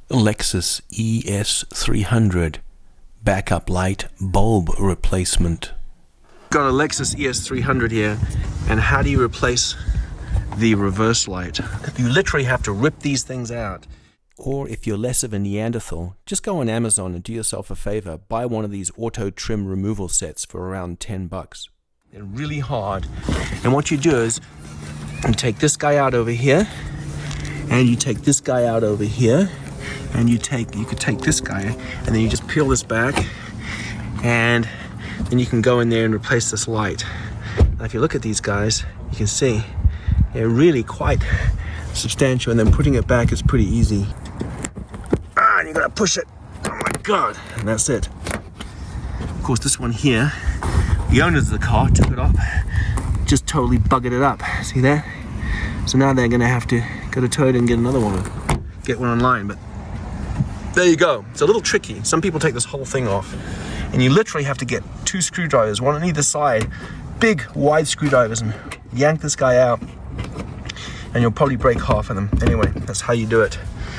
Lexus ES300 backup light bulb replacement. Got a Lexus ES300 here, and how do you replace the reverse light? You literally have to rip these things out. Or if you're less of a Neanderthal, just go on Amazon and do yourself a favor, buy one of these auto trim removal sets for around $10. They're really hard, and what you do is you take this guy out over here, and you take this guy out over here, and you could take this guy, and then you just peel this back, and then you can go in there and replace this light. Now if you look at these guys, you can see they're really quite substantial, and then putting it back is pretty easy. And you gotta push it, oh my god, and that's it. Of course, this one here, the owners of the car took it off, just totally buggered it up, see that? So now they're gonna have to go to Toyota and get another one, get one online, but there you go. It's a little tricky. Some people take this whole thing off, and you literally have to get 2 screwdrivers, one on either side, big wide screwdrivers, and yank this guy out, and you'll probably break half of them. Anyway, that's how you do it.